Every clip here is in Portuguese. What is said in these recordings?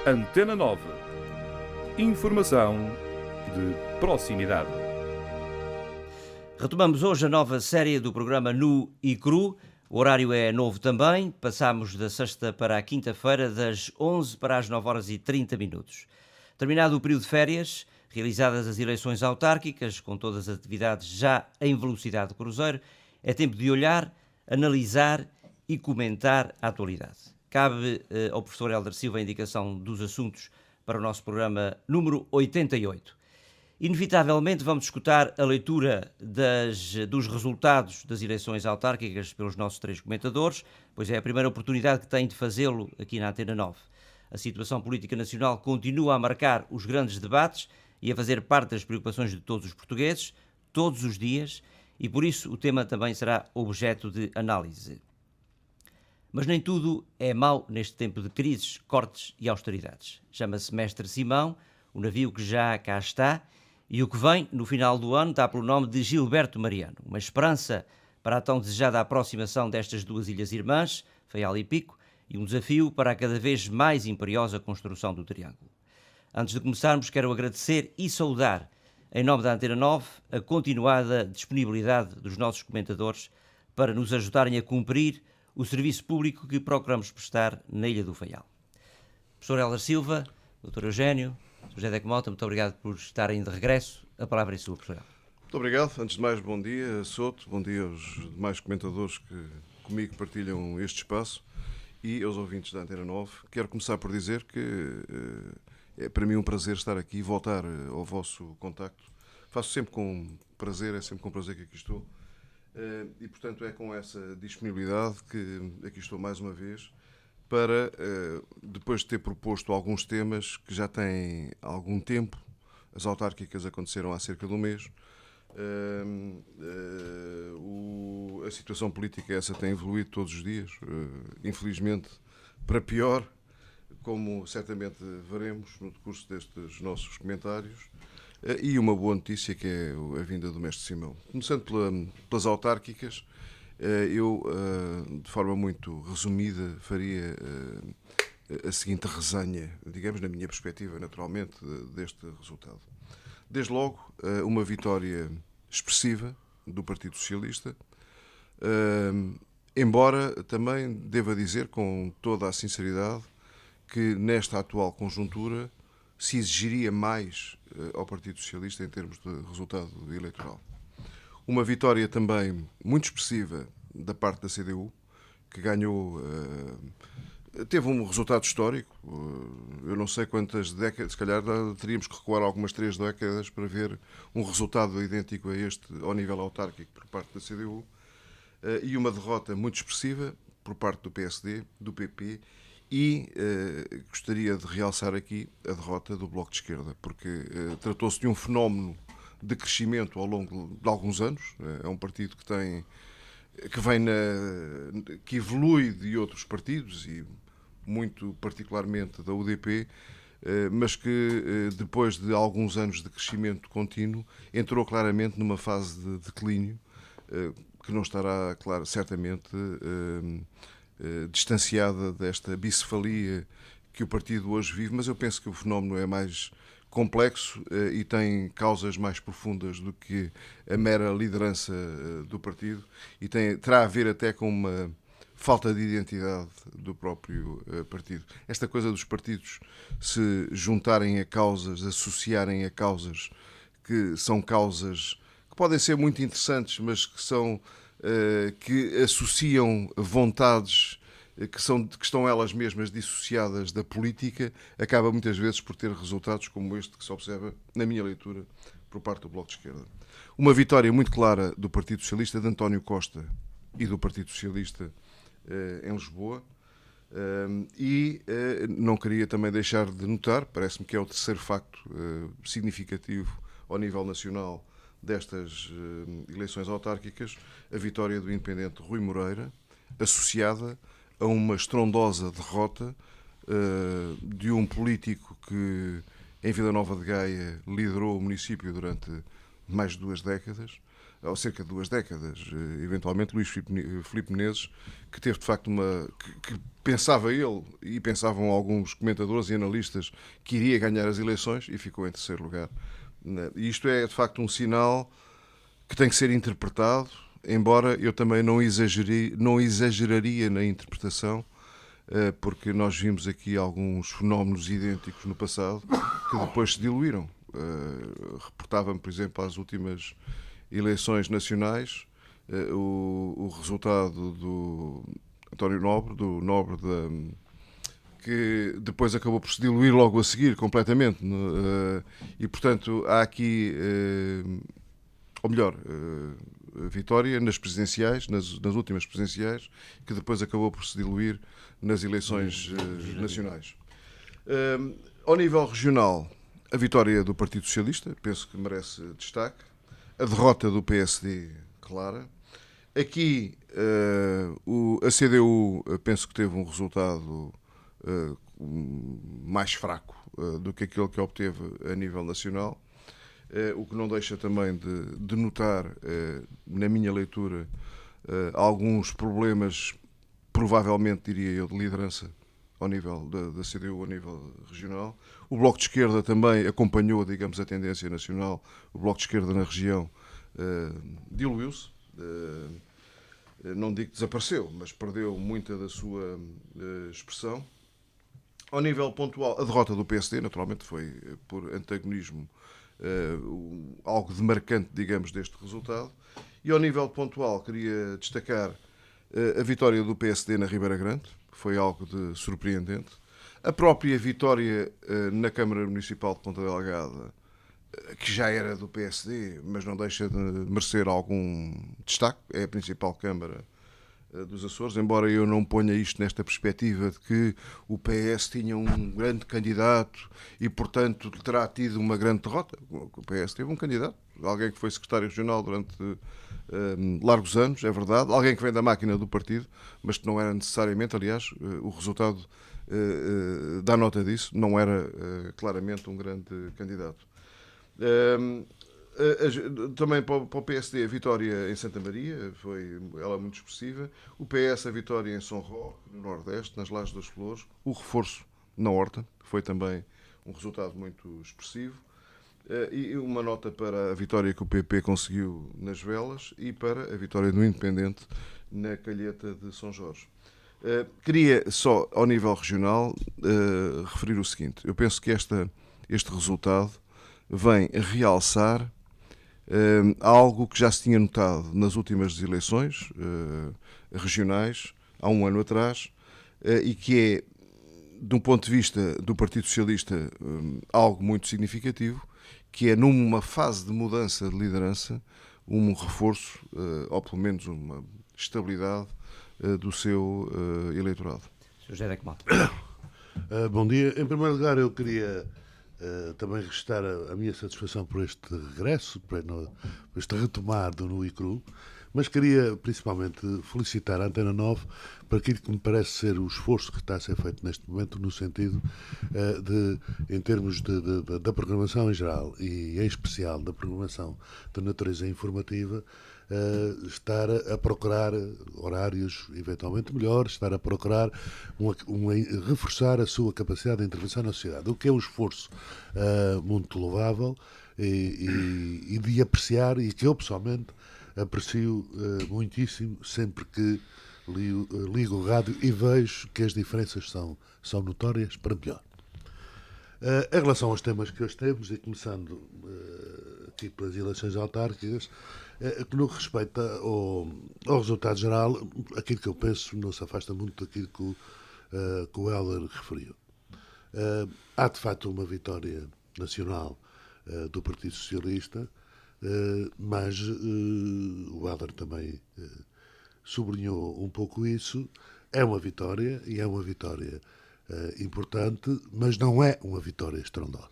Antena 9. Informação de proximidade. Retomamos hoje a nova série do programa Nu e Cru. O horário é novo também. Passamos da sexta para a quinta-feira, das 11 para as 9 horas e 30 minutos. Terminado o período de férias, realizadas as eleições autárquicas, com todas as atividades já em velocidade de cruzeiro, é tempo de olhar, analisar e comentar a atualidade. Cabe ao professor Hélder Silva a indicação dos assuntos para o nosso programa número 88. Inevitavelmente vamos escutar a leitura dos resultados das eleições autárquicas pelos nossos três comentadores, pois é a primeira oportunidade que têm de fazê-lo aqui na Antena 9. A situação política nacional continua a marcar os grandes debates e a fazer parte das preocupações de todos os portugueses, todos os dias, e por isso o tema também será objeto de análise. Mas nem tudo é mau neste tempo de crises, cortes e austeridades. Chama-se Mestre Simão, o navio que já cá está, e o que vem no final do ano dá pelo nome de Gilberto Mariano, uma esperança para a tão desejada aproximação destas duas ilhas irmãs, Faial e Pico, e um desafio para a cada vez mais imperiosa construção do Triângulo. Antes de começarmos, quero agradecer e saudar, em nome da Antena 9, a continuada disponibilidade dos nossos comentadores para nos ajudarem a cumprir o serviço público que procuramos prestar na Ilha do Faial. Professor Hélder Silva, Dr. Eugénio, Sr. José Deco Mota, muito obrigado por estarem de regresso. A palavra é sua, professor Hélder. Muito obrigado. Antes de mais, bom dia, Souto. Bom dia aos demais comentadores que comigo partilham este espaço e aos ouvintes da Antena 9. Quero começar por dizer que é para mim um prazer estar aqui e voltar ao vosso contacto. Faço sempre com prazer, é sempre com prazer que aqui estou. E, portanto, é com essa disponibilidade que aqui estou mais uma vez para, depois de ter proposto alguns temas que já têm algum tempo, as autárquicas aconteceram há cerca de um mês, a situação política essa tem evoluído todos os dias, infelizmente para pior, como certamente veremos no decurso destes nossos comentários. E uma boa notícia que é a vinda do Mestre Simão. Começando pelas autárquicas, eu, de forma muito resumida, faria a seguinte resenha, digamos, na minha perspectiva, naturalmente, deste resultado. Desde logo, uma vitória expressiva do Partido Socialista, embora também deva dizer com toda a sinceridade que nesta atual conjuntura se exigiria mais ao Partido Socialista em termos de resultado eleitoral. Uma vitória também muito expressiva da parte da CDU, que ganhou, teve um resultado histórico. Eu não sei quantas décadas, se calhar teríamos que recuar algumas 3 décadas para ver um resultado idêntico a este ao nível autárquico por parte da CDU, e uma derrota muito expressiva por parte do PSD, do PP, e gostaria de realçar aqui a derrota do Bloco de Esquerda, porque tratou-se de um fenómeno de crescimento ao longo de alguns anos. É um partido que evolui de outros partidos e muito particularmente da UDP, mas que depois de alguns anos de crescimento contínuo entrou claramente numa fase de declínio que não estará, claro, certamente distanciada desta bicefalia que o partido hoje vive, mas eu penso que o fenómeno é mais complexo e tem causas mais profundas do que a mera liderança do partido e terá a ver até com uma falta de identidade do próprio partido. Esta coisa dos partidos se juntarem a causas, associarem a causas que são causas que podem ser muito interessantes, mas que associam vontades que estão elas mesmas dissociadas da política, acaba muitas vezes por ter resultados como este que se observa, na minha leitura, por parte do Bloco de Esquerda. Uma vitória muito clara do Partido Socialista, de António Costa e do Partido Socialista em Lisboa, e não queria também deixar de notar, parece-me que é o terceiro facto significativo ao nível nacional destas eleições autárquicas, a vitória do independente Rui Moreira, associada a uma estrondosa derrota de um político que em Vila Nova de Gaia liderou o município durante mais de 2 décadas, há cerca de 2 décadas, eventualmente Luís Filipe Menezes, que teve de facto que pensava ele, e pensavam alguns comentadores e analistas, que iria ganhar as eleições e ficou em terceiro lugar. E isto é de facto um sinal que tem que ser interpretado, embora eu também não exageraria na interpretação, porque nós vimos aqui alguns fenómenos idênticos no passado que depois se diluíram. Reportava-me, por exemplo, às últimas eleições nacionais, o resultado do António Nobre, que depois acabou por se diluir logo a seguir completamente. E, portanto, há aqui, ou melhor, a vitória nas presidenciais, nas últimas presidenciais, que depois acabou por se diluir nas eleições nacionais. Ao nível regional, a vitória do Partido Socialista, penso que merece destaque. A derrota do PSD, clara. Aqui, a CDU, penso que teve um resultado mais fraco do que aquele que obteve a nível nacional. O que não deixa também de notar, na minha leitura, alguns problemas, provavelmente, diria eu, de liderança ao nível da CDU, a nível regional. O Bloco de Esquerda também acompanhou, digamos, a tendência nacional. O Bloco de Esquerda na região diluiu-se. Não digo que desapareceu, mas perdeu muita da sua expressão. Ao nível pontual, a derrota do PSD, naturalmente, foi por antagonismo algo de marcante, digamos, deste resultado. E ao nível pontual, queria destacar a vitória do PSD na Ribeira Grande, que foi algo de surpreendente. A própria vitória na Câmara Municipal de Ponta Delgada, que já era do PSD, mas não deixa de merecer algum destaque. É a principal Câmara dos Açores, embora eu não ponha isto nesta perspectiva de que o PS tinha um grande candidato e, portanto, terá tido uma grande derrota. O PS teve um candidato, alguém que foi secretário regional durante largos anos, é verdade, alguém que vem da máquina do partido, mas que não era necessariamente, aliás, o resultado dá nota disso, não era claramente um grande candidato. Também para o PSD a vitória em Santa Maria foi ela muito expressiva. O PS a vitória em São Roque, no Nordeste, nas Lajes das Flores. O reforço na Horta foi também um resultado muito expressivo. E uma nota para a vitória que o PP conseguiu nas Velas e para a vitória do Independente na Calheta de São Jorge. Queria só, ao nível regional, referir o seguinte. Eu penso que este resultado vem realçar algo que já se tinha notado nas últimas eleições regionais, há um ano atrás, e que é, de um ponto de vista do Partido Socialista, algo muito significativo, que é numa fase de mudança de liderança, um reforço, ou pelo menos uma estabilidade do seu eleitorado. Sr. José Decmal. Bom dia. Em primeiro lugar, eu queria também registrar a minha satisfação por este regresso, por este retomar do Nu e Cru, mas queria principalmente felicitar a Antena 9 por aquilo que me parece ser o esforço que está a ser feito neste momento no sentido em termos da programação em geral e em especial da programação de natureza informativa, estar a procurar horários eventualmente melhores, estar a procurar reforçar a sua capacidade de intervenção na sociedade, o que é um esforço muito louvável e de apreciar, e que eu pessoalmente aprecio muitíssimo sempre que ligo o rádio e vejo que as diferenças são notórias para melhor. Em relação aos temas que hoje temos, e começando aqui pelas eleições autárquicas, que no que respeita ao resultado geral, aquilo que eu penso não se afasta muito daquilo que o Helder referiu. Há de facto uma vitória nacional do Partido Socialista, mas o Helder também sublinhou um pouco isso. É uma vitória, e é uma vitória importante, mas não é uma vitória estrondosa.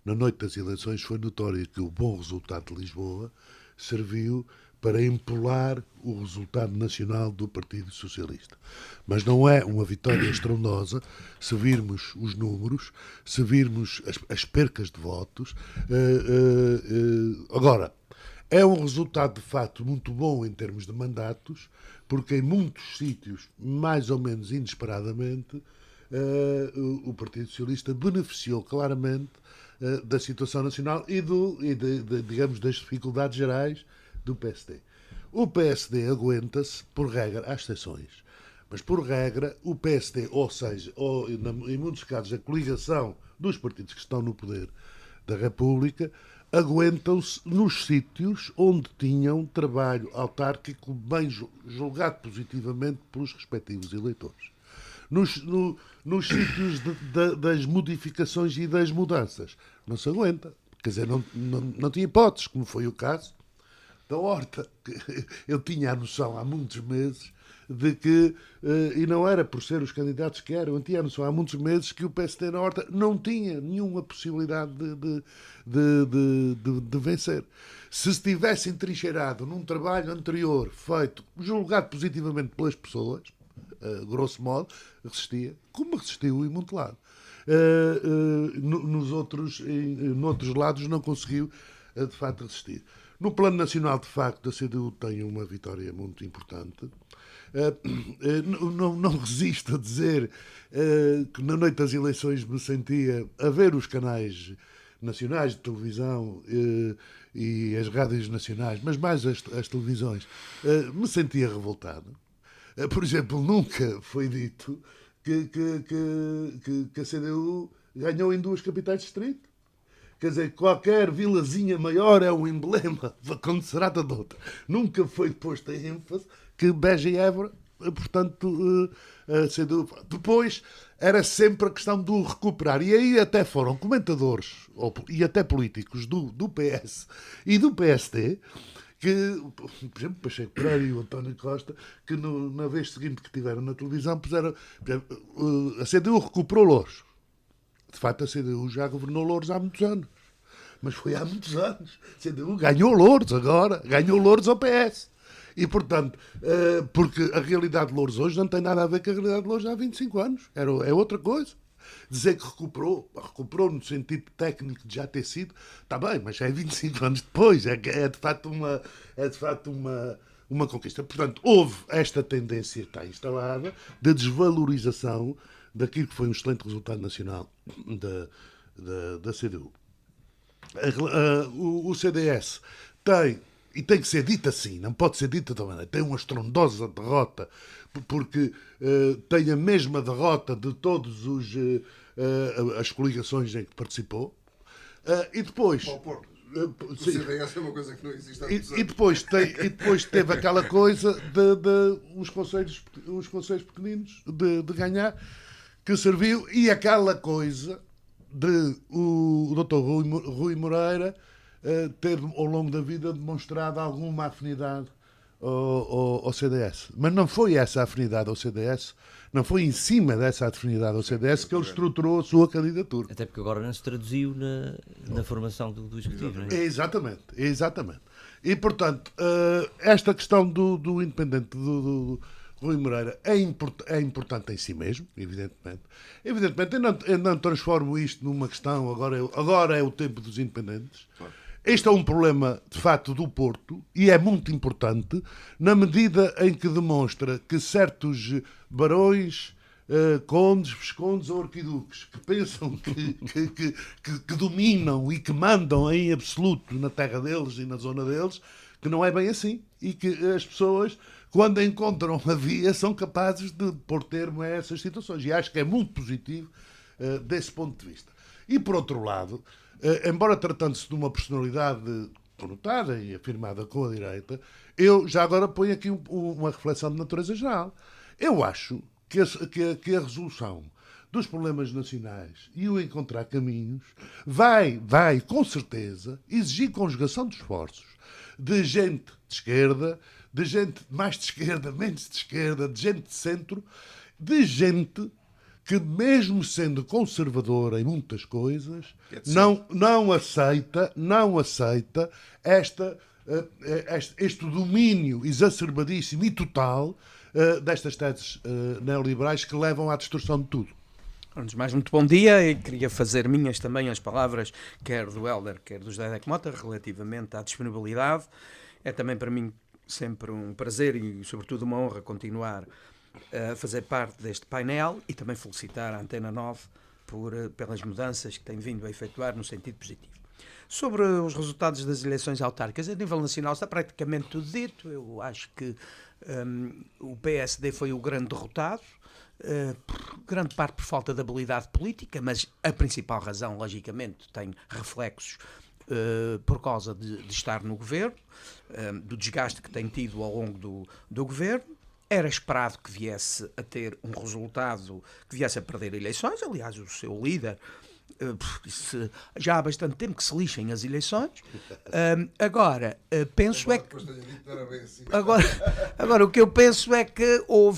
Na noite das eleições foi notório que o bom resultado de Lisboa serviu para empolar o resultado nacional do Partido Socialista. Mas não é uma vitória estrondosa se virmos os números, se virmos as percas de votos. Agora, É um resultado, de facto, muito bom em termos de mandatos, porque em muitos sítios, mais ou menos inesperadamente, o Partido Socialista beneficiou claramente da situação nacional digamos, das dificuldades gerais do PSD. O PSD aguenta-se, por regra, há exceções, mas por regra o PSD, ou seja, em muitos casos a coligação dos partidos que estão no poder da República, aguentam-se nos sítios onde tinham trabalho autárquico bem julgado positivamente pelos respectivos eleitores. Nos sítios das modificações e das mudanças. Não se aguenta. Quer dizer, não tinha hipóteses, como foi o caso da Horta. Eu tinha a noção há muitos meses de que, e não era por ser os candidatos que eram, eu tinha a noção há muitos meses que o PSD na Horta não tinha nenhuma possibilidade de vencer. Se se tivesse entrincheirado num trabalho anterior feito, julgado positivamente pelas pessoas, grosso modo, resistia, como resistiu em muito lado. Noutros lados não conseguiu, de facto, resistir. No plano nacional, de facto, a CDU tem uma vitória muito importante. Não resisto a dizer que na noite das eleições me sentia a ver os canais nacionais de televisão e as rádios nacionais, mas mais as televisões, me sentia revoltado. Por exemplo, nunca foi dito que a CDU ganhou em 2 capitais de distrito. Quer dizer, qualquer vilazinha maior é um emblema quando se trata de outra. Nunca foi posto a ênfase que Beja e Évora, portanto, a CDU... Depois era sempre a questão do recuperar. E aí até foram comentadores e até políticos do PS e do PSD que, por exemplo, Pacheco Pereira e o António Costa, que na vez seguinte que tiveram na televisão, puseram... A CDU recuperou Louros. De facto, a CDU já governou Louros há muitos anos. Mas foi há muitos anos. A CDU ganhou Louros agora. Ganhou Louros ao PS. E, portanto, porque a realidade de Louros hoje não tem nada a ver com a realidade de Louros há 25 anos. É outra coisa. Dizer que recuperou no sentido técnico de já ter sido, está bem, mas é 25 anos depois. É de facto uma conquista. Portanto, houve esta tendência que está instalada de desvalorização daquilo que foi um excelente resultado nacional da CDU. O CDS tem, e tem que ser dito assim, não pode ser dito de outra maneira, tem uma estrondosa derrota, porque tem a mesma derrota de todas as coligações em que participou. E depois... O CDS é uma coisa que não existe há muitos anos. E depois teve aquela coisa os conselhos pequeninos de ganhar, que serviu, e aquela coisa de o Dr. Rui Moreira ter ao longo da vida demonstrado alguma afinidade ao CDS. Mas não foi essa afinidade ao CDS, não foi em cima dessa afinidade ao CDS que ele estruturou a sua candidatura. Até porque agora não se traduziu na formação do Executivo, não é? Exatamente. E, portanto, esta questão do independente do Rui Moreira é importante em si mesmo, evidentemente. Eu não transformo isto numa questão, agora é o tempo dos independentes. Claro. Este é um problema, de facto, do Porto, e é muito importante na medida em que demonstra que certos barões, condes, viscondes ou arquiduques que pensam que dominam e que mandam em absoluto na terra deles e na zona deles, que não é bem assim. E que as pessoas, quando encontram a via, são capazes de pôr termo a essas situações. E acho que é muito positivo desse ponto de vista. E, por outro lado, embora tratando-se de uma personalidade conotada e afirmada com a direita, eu já agora ponho aqui uma reflexão de natureza geral. Eu acho que a resolução dos problemas nacionais e o encontrar caminhos vai, com certeza, exigir conjugação de esforços de gente de esquerda, de gente mais de esquerda, menos de esquerda, de gente de centro, de gente que, mesmo sendo conservadora em muitas coisas, não aceita este domínio exacerbadíssimo e total destas teses neoliberais que levam à destruição de tudo. Antes de mais, muito bom dia, e queria fazer minhas também as palavras, quer do Hélder, quer do José Deck Mota, relativamente à disponibilidade. É também para mim sempre um prazer e, sobretudo, uma honra continuar a fazer parte deste painel e também felicitar a Antena 9 pelas mudanças que tem vindo a efetuar no sentido positivo. Sobre os resultados das eleições autárquicas, a nível nacional está praticamente tudo dito. Eu acho que o PSD foi o grande derrotado, grande parte por falta de habilidade política, mas a principal razão, logicamente, tem reflexos por causa de estar no governo, do desgaste que tem tido ao longo do governo. Era esperado que viesse a ter um resultado, que viesse a perder eleições. Aliás, o seu líder disse já há bastante tempo que se lixem as eleições. Agora, penso é que... Agora, o que eu penso é que o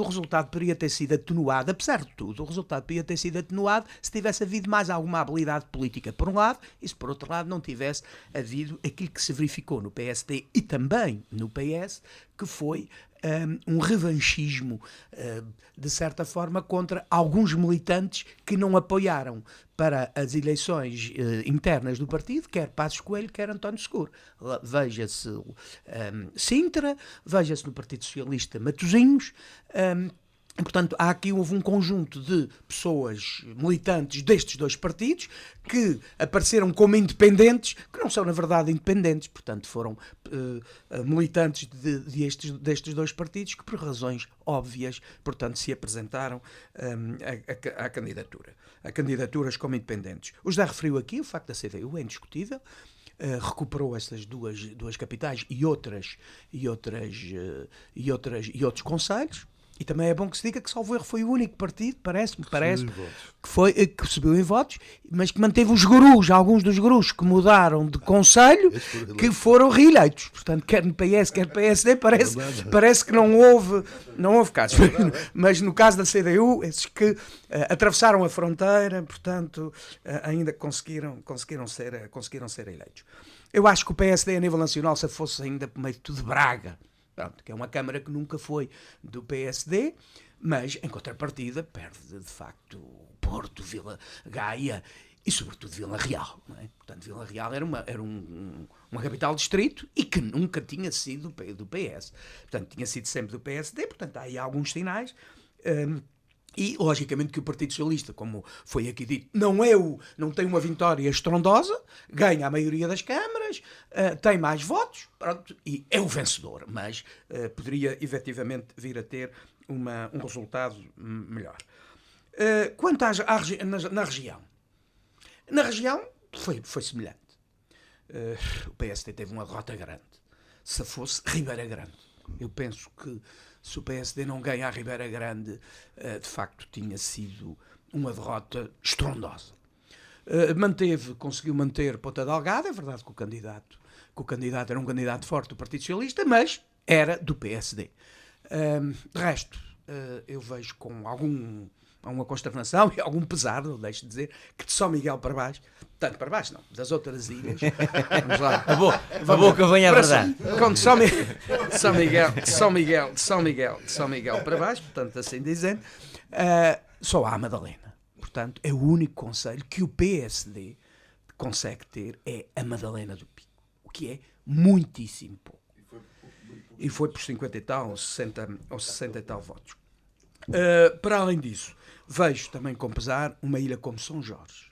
resultado poderia ter sido atenuado, apesar de tudo, o resultado poderia ter sido atenuado se tivesse havido mais alguma habilidade política, por um lado, e se por outro lado não tivesse havido aquilo que se verificou no PSD e também no PS, que foi um revanchismo, de certa forma, contra alguns militantes que não apoiaram para as eleições internas do partido, quer Passos Coelho, quer António Seguro. Veja-se Sintra, veja-se no Partido Socialista Matosinhos. Portanto, houve um conjunto de pessoas militantes destes dois partidos que apareceram como independentes, que não são na verdade independentes, portanto foram militantes destes dois partidos que por razões óbvias, portanto, se apresentaram à candidatura. A candidaturas como independentes. O José referiu aqui o facto da CDU, é indiscutível. Recuperou estas duas capitais e outros concelhos. E também é bom que se diga que Salvo Erro foi o único partido, parece-me, que subiu em votos, mas que manteve os gurus, alguns dos gurus que mudaram de conselho, que foram reeleitos. Portanto, quer no PS, quer no PSD, parece que não houve casos. Mas no caso da CDU, esses que atravessaram a fronteira, portanto, ainda conseguiram ser eleitos. Eu acho que o PSD a nível nacional, se fosse ainda por meio de tudo Braga, pronto, que é uma Câmara que nunca foi do PSD, mas, em contrapartida, perde, de facto, Porto, Vila Gaia e, sobretudo, Vila Real. Não é? Portanto, Vila Real era uma capital distrito e que nunca tinha sido do PS. Portanto, tinha sido sempre do PSD, portanto, há aí alguns sinais. E, logicamente, que o Partido Socialista, como foi aqui dito, não tem uma vitória estrondosa, ganha a maioria das câmaras, tem mais votos, pronto, e é o vencedor, mas poderia, efetivamente, vir a ter um resultado melhor. Quanto na região. Na região, foi semelhante. O PSD teve uma derrota grande. Se fosse Ribeira Grande. Eu penso que se o PSD não ganha a Ribeira Grande, de facto tinha sido uma derrota estrondosa. Conseguiu manter Ponta Delgada, é verdade que o candidato era um candidato forte do Partido Socialista, mas era do PSD. De resto, eu vejo com alguma consternação e algum pesar, não deixo de dizer, que de São Miguel para baixo, tanto para baixo não, das outras ilhas, vamos lá, a boca vem à verdade. Com São Miguel para baixo, portanto, assim dizendo, só há a Madalena. Portanto, é o único concelho que o PSD consegue ter, é a Madalena do Pico, o que é muitíssimo pouco. E foi por 50 e tal, ou 60 e tal votos. Para além disso, vejo também com pesar uma ilha como São Jorge,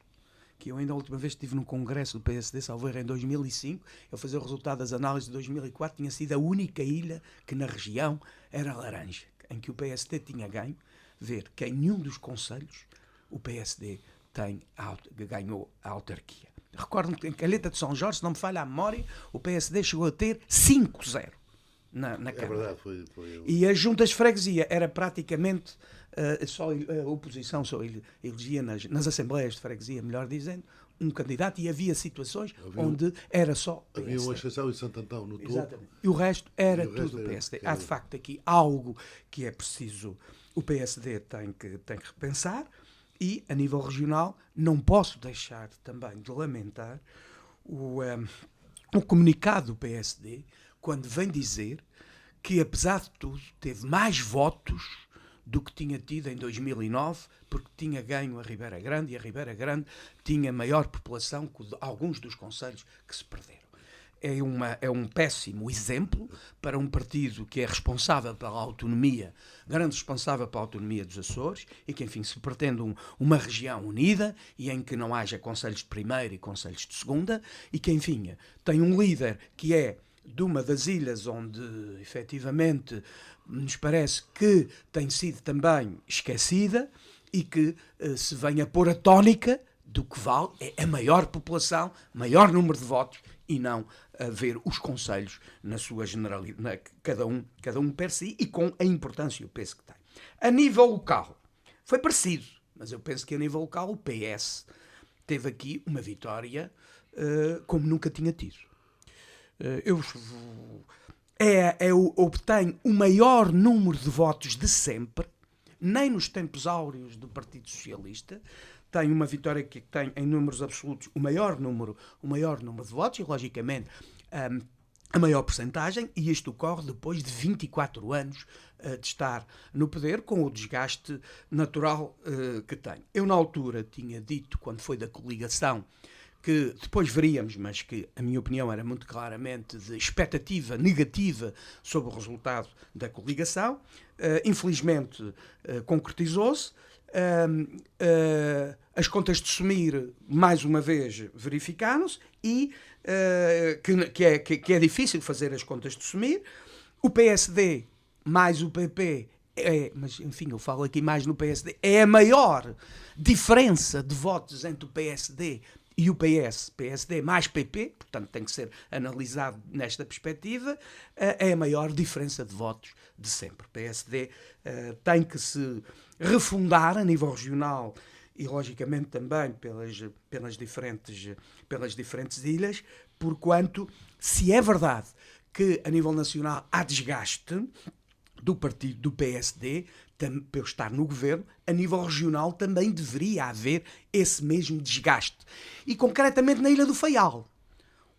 que eu ainda a última vez estive num congresso do PSD, salvo erro, em 2005, eu fazia o resultado das análises de 2004, tinha sido a única ilha que na região era laranja, em que o PSD tinha ganho, ver que em nenhum dos concelhos o PSD ganhou a autarquia. Recordo-me que em Calheta de São Jorge, se não me falha a memória, o PSD chegou a ter 5-0. Na Câmara. É verdade, foi. E as juntas de freguesia era praticamente só a oposição só elegia nas assembleias de freguesia, melhor dizendo, um candidato, e havia situações onde era só PSD. Havia uma exceção em Santo Antão, no topo. Exatamente. E o resto era tudo PSD. Há de facto aqui algo que é preciso, o PSD tem que repensar, e a nível regional não posso deixar também de lamentar o comunicado do PSD, quando vem dizer que, apesar de tudo, teve mais votos do que tinha tido em 2009, porque tinha ganho a Ribeira Grande e a Ribeira Grande tinha maior população que alguns dos concelhos que se perderam. É um péssimo exemplo para um partido que é responsável pela autonomia, grande responsável pela autonomia dos Açores, e que, enfim, se pretende uma região unida e em que não haja concelhos de primeira e concelhos de segunda, e que, enfim, tem um líder que é de uma das ilhas onde, efetivamente, nos parece que tem sido também esquecida e que se vem a pôr a tónica do que vale é a maior população, maior número de votos, e não a ver os concelhos na sua generalidade, cada um per si, e com a importância e o peso que tem. A nível local, foi parecido, mas eu penso que a nível local o PS teve aqui uma vitória como nunca tinha tido. Obtém o maior número de votos de sempre, nem nos tempos áureos do Partido Socialista. Tem uma vitória que tem, em números absolutos, o maior número de votos e, logicamente, a maior percentagem, e isto ocorre depois de 24 anos de estar no poder, com o desgaste natural que tem. Eu, na altura, tinha dito, quando foi da coligação, que depois veríamos, mas que a minha opinião era muito claramente de expectativa negativa sobre o resultado da coligação. Infelizmente, concretizou-se. As contas de Sumir, mais uma vez, verificaram-se, e que é difícil fazer as contas de Sumir. O PSD mais o PP, mas enfim, eu falo aqui mais no PSD, é a maior diferença de votos entre o PSD e o PSD mais PP, portanto tem que ser analisado nesta perspectiva, é a maior diferença de votos de sempre. O PSD tem que se refundar a nível regional e, logicamente, também pelas diferentes ilhas, porquanto, se é verdade que a nível nacional há desgaste do partido do PSD, para estar no governo, a nível regional também deveria haver esse mesmo desgaste. E concretamente na Ilha do Faial,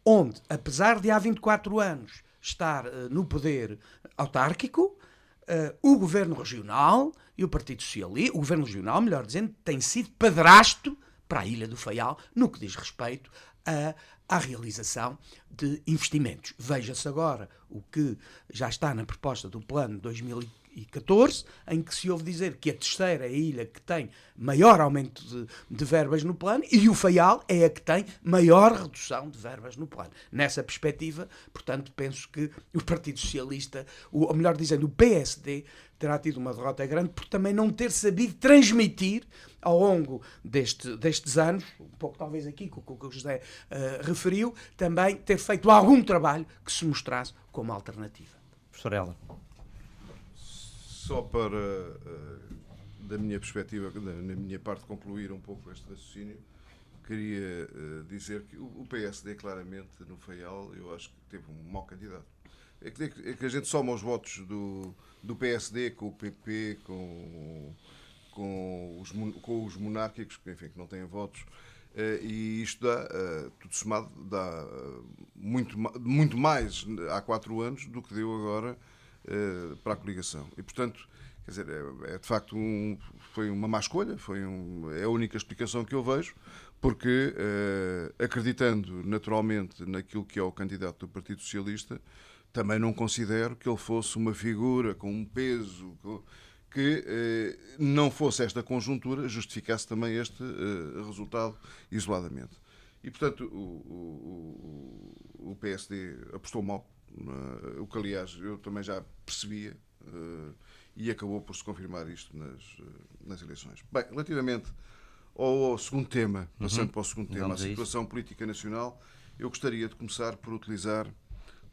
onde, apesar de há 24 anos estar no poder autárquico, o governo regional e o Partido Socialista, o governo regional, melhor dizendo, tem sido padrasto para a Ilha do Faial no que diz respeito à realização de investimentos. Veja-se agora o que já está na proposta do plano 2014, em que se ouve dizer que a terceira é a ilha que tem maior aumento de verbas no plano, e o Faial é a que tem maior redução de verbas no plano. Nessa perspectiva, portanto, penso que o Partido Socialista, ou melhor dizendo, o PSD, terá tido uma derrota grande por também não ter sabido transmitir ao longo destes anos, um pouco talvez aqui com o que o José referiu, também ter feito algum trabalho que se mostrasse como alternativa. Professor Heller. Só para, da minha perspectiva, na minha parte, concluir um pouco este raciocínio, queria dizer que o PSD, claramente, no Faial, eu acho que teve um mau candidato. É que a gente soma os votos do PSD com o PP, com os monárquicos, que, enfim, que não têm votos, e isto dá, tudo somado, dá muito mais há 4 anos do que deu agora para a coligação. E, portanto, quer dizer, de facto foi uma má escolha, é a única explicação que eu vejo, porque acreditando naturalmente naquilo que é o candidato do Partido Socialista, também não considero que ele fosse uma figura com um peso que não fosse esta conjuntura, justificasse também este resultado isoladamente. E, portanto, o PSD apostou mal, o que, aliás, eu também já percebia, e acabou por se confirmar isto nas eleições. Bem, relativamente ao segundo tema, passando para o segundo tema, a situação política nacional, eu gostaria de começar por utilizar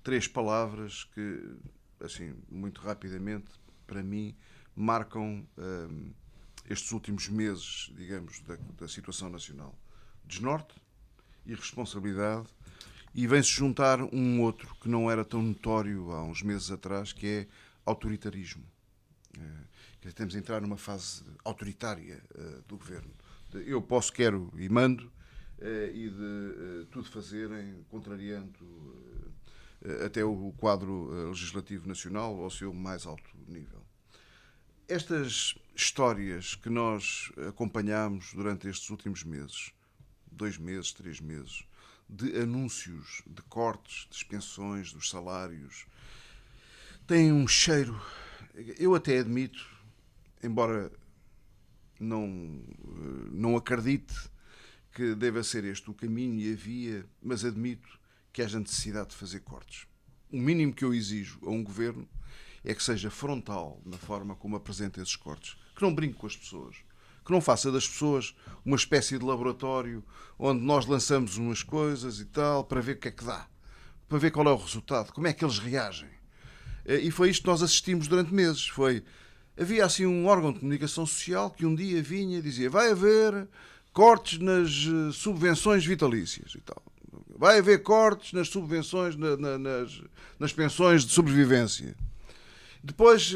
3 palavras que, assim, muito rapidamente, para mim, marcam estes últimos meses, digamos, da situação nacional. Desnorte, irresponsabilidade, e vem-se juntar um outro que não era tão notório há uns meses atrás, que é autoritarismo. Temos a entrar numa fase autoritária do governo. Eu posso, quero e mando, e de tudo fazerem, contrariando até o quadro legislativo nacional ao seu mais alto nível. estas histórias que nós acompanhámos durante estes últimos meses, 2 meses, 3 meses, de anúncios, de cortes das pensões, dos salários, têm um cheiro. Eu até admito, embora não acredite que deva ser este o caminho e a via, mas admito que haja necessidade de fazer cortes. O mínimo que eu exijo a um governo é que seja frontal na forma como apresenta esses cortes, que não brinque com as pessoas, que não faça das pessoas uma espécie de laboratório onde nós lançamos umas coisas e tal para ver o que é que dá, para ver qual é o resultado, como é que eles reagem. E foi isto que nós assistimos durante meses. Havia assim um órgão de comunicação social que um dia vinha e dizia: vai haver cortes nas subvenções vitalícias e tal. Vai haver cortes nas subvenções, nas pensões de sobrevivência. Depois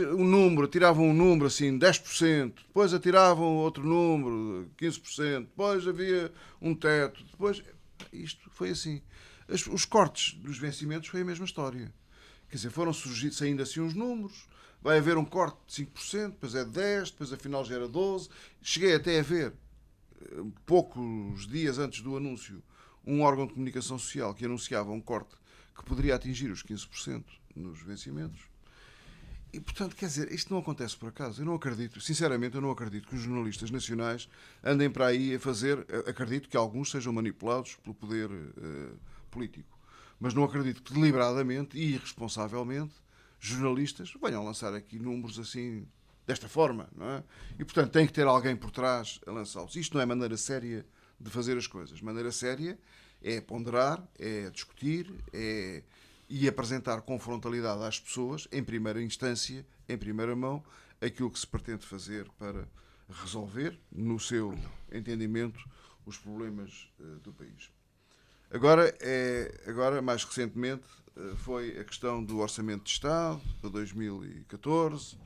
tiravam um número assim, 10%, depois atiravam outro número, 15%, depois havia um teto, depois... Isto foi assim. Os cortes dos vencimentos foi a mesma história. Quer dizer, foram saindo assim uns números, vai haver um corte de 5%, depois é 10%, depois afinal já era 12%. Cheguei até a ver, poucos dias antes do anúncio, um órgão de comunicação social que anunciava um corte que poderia atingir os 15% nos vencimentos. E, portanto, quer dizer, isto não acontece por acaso. Eu não acredito, sinceramente, eu não acredito que os jornalistas nacionais andem para aí a fazer... Acredito que alguns sejam manipulados pelo poder político. Mas não acredito que deliberadamente e irresponsavelmente jornalistas venham lançar aqui números assim, desta forma, não é? E, portanto, tem que ter alguém por trás a lançá-los. Isto não é maneira séria de fazer as coisas. Maneira séria é ponderar, é discutir, e apresentar com frontalidade às pessoas, em primeira instância, em primeira mão, aquilo que se pretende fazer para resolver, no seu entendimento, os problemas do país. Agora, mais recentemente, foi a questão do Orçamento de Estado, para 2014,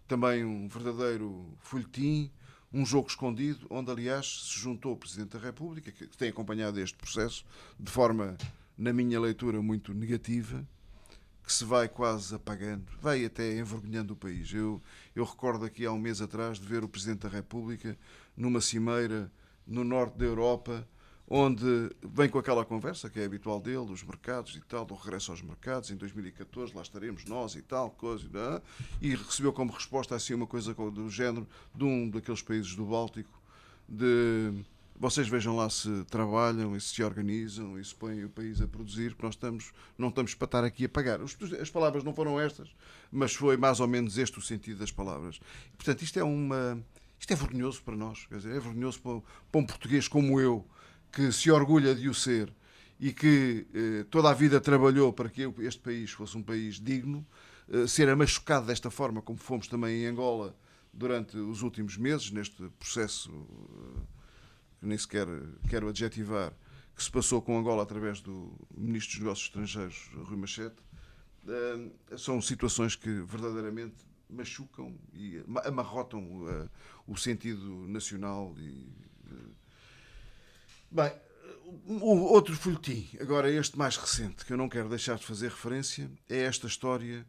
também um verdadeiro folhetim, um jogo escondido, onde, aliás, se juntou o Presidente da República, que tem acompanhado este processo de forma, na minha leitura, muito negativa, que se vai quase apagando, vai até envergonhando o país. Eu recordo aqui há um mês atrás de ver o Presidente da República numa cimeira no norte da Europa, onde vem com aquela conversa que é habitual dele, dos mercados e tal, do regresso aos mercados, em 2014 lá estaremos nós e tal, coisa, e recebeu como resposta assim uma coisa do género de um daqueles países do Báltico, de vocês vejam lá se trabalham e se organizam e se põem o país a produzir, porque não estamos para estar aqui a pagar. As palavras não foram estas, mas foi mais ou menos este o sentido das palavras. E, portanto, isto é vergonhoso para nós, quer dizer, é vergonhoso para um português como eu, que se orgulha de o ser e que toda a vida trabalhou para que este país fosse um país digno, ser amachucado desta forma, como fomos também em Angola durante os últimos meses, neste processo que nem sequer quero adjetivar, que se passou com Angola através do Ministro dos Negócios Estrangeiros, Rui Machete, são situações que verdadeiramente machucam e amarrotam o sentido nacional e... Bem, o outro folhetim, agora este mais recente, que eu não quero deixar de fazer referência, é esta história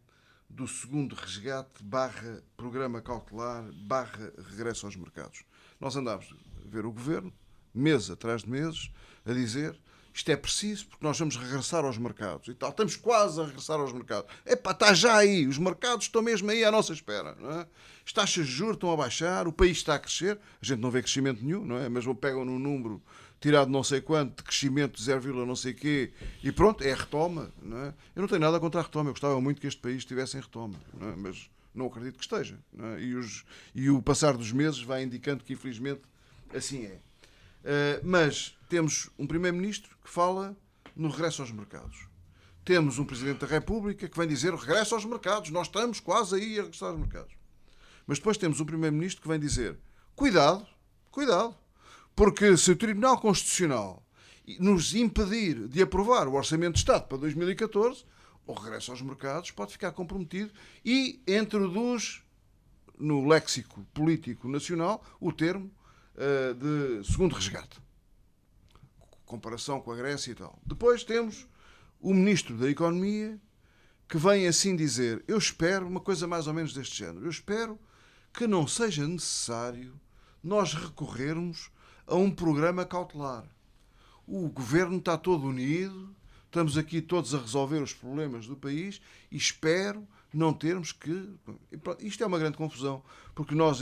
do segundo resgate / programa cautelar / regresso aos mercados. Nós andámos a ver o Governo, meses atrás de meses, a dizer isto é preciso porque nós vamos regressar aos mercados e tal. Estamos quase a regressar aos mercados. Epá, está já aí, os mercados estão mesmo aí à nossa espera, não é? As taxas de juros estão a baixar, o país está a crescer, a gente não vê crescimento nenhum, não é? Mas pegam num número tirado não sei quanto, de crescimento de 0, não sei quê, e pronto, é a retoma, não é? Eu não tenho nada contra a retoma, eu gostava muito que este país estivesse em retoma, não é? Mas não acredito que esteja, não é? E o passar dos meses vai indicando que infelizmente assim é. Mas temos um Primeiro-Ministro que fala no regresso aos mercados. Temos um Presidente da República que vem dizer regresso aos mercados, nós estamos quase aí a regressar aos mercados. Mas depois temos um Primeiro-Ministro que vem dizer cuidado, porque se o Tribunal Constitucional nos impedir de aprovar o Orçamento de Estado para 2014, o regresso aos mercados pode ficar comprometido e introduz no léxico político nacional o termo de segundo resgate. Comparação com a Grécia e tal. Depois temos o Ministro da Economia que vem assim dizer, eu espero uma coisa mais ou menos deste género, eu espero que não seja necessário nós recorrermos a um programa cautelar. O Governo está todo unido, estamos aqui todos a resolver os problemas do país e espero não termos que... Isto é uma grande confusão, porque nós,